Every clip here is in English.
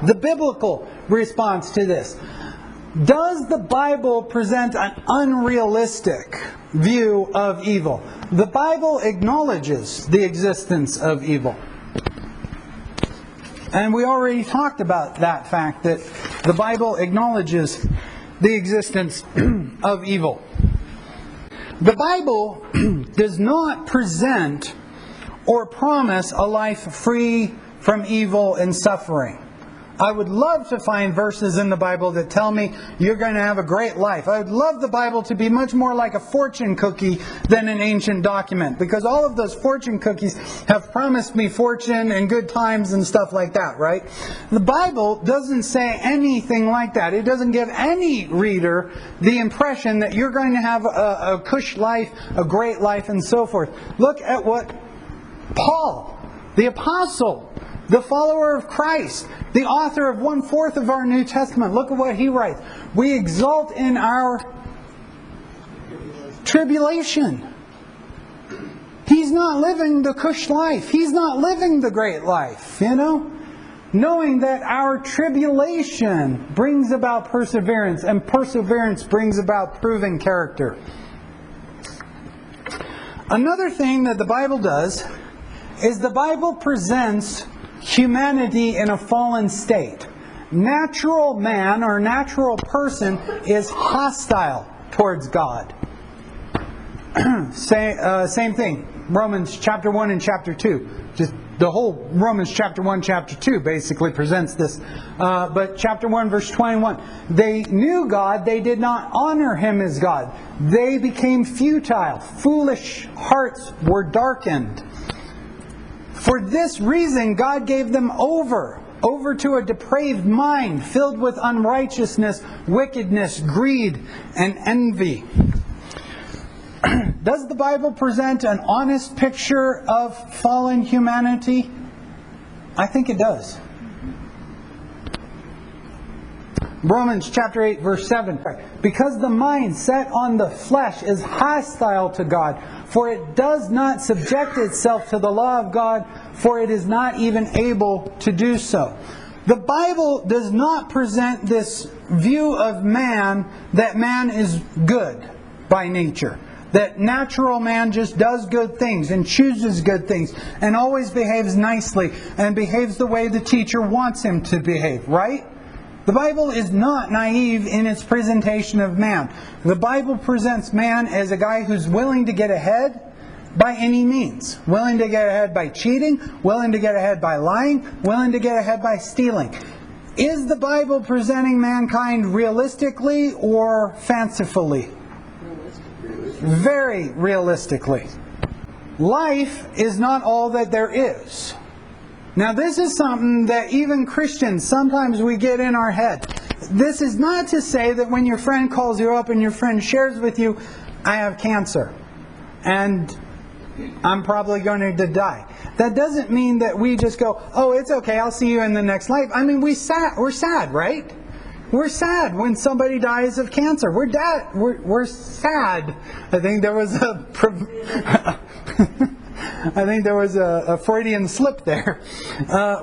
The biblical response to this. Does the Bible present an unrealistic view of evil? The Bible acknowledges the existence of evil. And we already talked about that fact, that the Bible acknowledges the existence of evil. The Bible does not present or promise a life free from evil and suffering. I would love to find verses in the Bible that tell me you're going to have a great life. I would love the Bible to be much more like a fortune cookie than an ancient document, because all of those fortune cookies have promised me fortune and good times and stuff like that, right? The Bible doesn't say anything like that. It doesn't give any reader the impression that you're going to have a cush life, a great life, and so forth. Look at what Paul, the apostle, the follower of Christ, the author of 1/4 of our New Testament. Look at what he writes. We exult in our tribulation. He's not living the cush life. He's not living the great life, Knowing that our tribulation brings about perseverance, and perseverance brings about proven character. Another thing that the Bible does is the Bible presents humanity in a fallen state. Natural man or natural person is hostile towards God. Same thing. Romans chapter 1 and chapter 2. Just the whole Romans chapter 1, chapter 2 basically presents this. But chapter 1, verse 21. They knew God, they did not honor Him as God. They became futile. Foolish hearts were darkened. For this reason, God gave them over to a depraved mind, filled with unrighteousness, wickedness, greed, and envy. Does the Bible present an honest picture of fallen humanity? I think it does. Romans chapter 8, verse 7. Because the mind set on the flesh is hostile to God, for it does not subject itself to the law of God, for it is not even able to do so. The Bible does not present this view of man, that man is good by nature. That natural man just does good things and chooses good things and always behaves nicely and behaves the way the teacher wants him to behave, right? The Bible is not naive in its presentation of man. The Bible presents man as a guy who's willing to get ahead by any means. Willing to get ahead by cheating, willing to get ahead by lying, willing to get ahead by stealing. Is the Bible presenting mankind realistically or fancifully? Very realistically. Life is not all that there is. Now this is something that even Christians, sometimes we get in our head. This is not to say that when your friend calls you up and your friend shares with you, I have cancer and I'm probably going to die. That doesn't mean that we just go, oh, it's okay, I'll see you in the next life. I mean, we're sad, right? We're sad when somebody dies of cancer. We're sad. I think there was a Freudian slip there.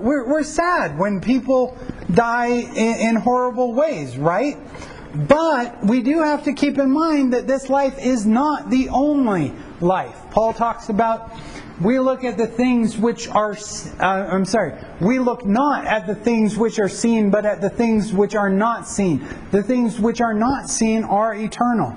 We're sad when people die in horrible ways, right? But we do have to keep in mind that this life is not the only life. Paul talks about, we look at the things which are, we look not at the things which are seen, but at the things which are not seen. The things which are not seen are eternal.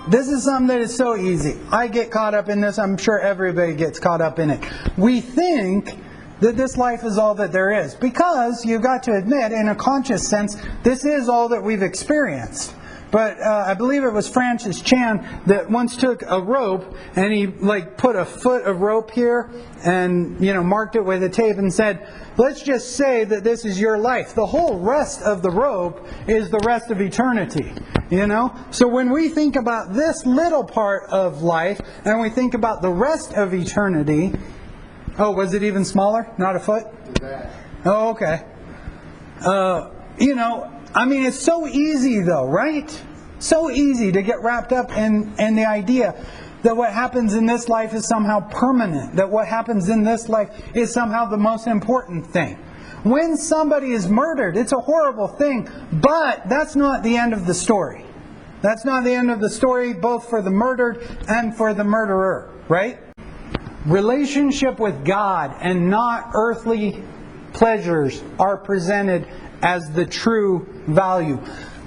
This is something that is so easy. I get caught up in this. I'm sure everybody gets caught up in it. We think that this life is all that there is. Because you've got to admit, in a conscious sense, this is all that we've experienced. But I believe it was Francis Chan that once took a rope and he put a foot of rope here and marked it with a tape and said, let's just say that this is your life. The whole rest of the rope is the rest of eternity. So when we think about this little part of life and we think about the rest of eternity, oh, was it even smaller? Not a foot? Oh, okay. It's so easy though, right? So easy to get wrapped up in the idea that what happens in this life is somehow permanent, that what happens in this life is somehow the most important thing. When somebody is murdered, it's a horrible thing, but that's not the end of the story. That's not the end of the story, both for the murdered and for the murderer, right? Relationship with God and not earthly pleasures are presented as the true value.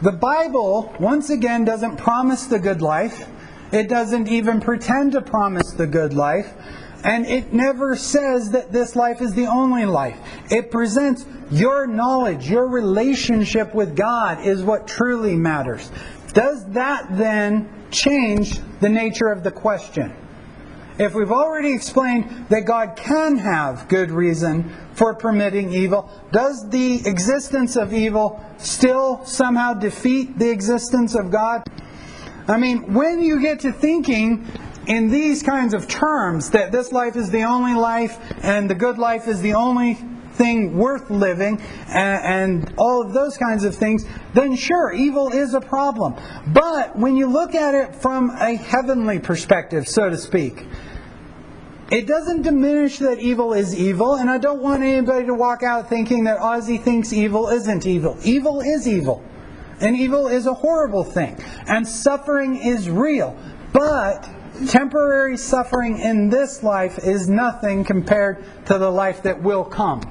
The Bible, once again, doesn't promise the good life. It doesn't even pretend to promise the good life. And it never says that this life is the only life. It presents your knowledge, your relationship with God is what truly matters. Does that then change the nature of the question? If we've already explained that God can have good reason for permitting evil, does the existence of evil still somehow defeat the existence of God? I mean, when you get to thinking in these kinds of terms, that this life is the only life and the good life is the only thing worth living, and all of those kinds of things, then sure, evil is a problem. But when you look at it from a heavenly perspective, so to speak, it doesn't diminish that evil is evil, and I don't want anybody to walk out thinking that Ozzy thinks evil isn't evil. Evil is evil. And evil is a horrible thing. And suffering is real. But temporary suffering in this life is nothing compared to the life that will come.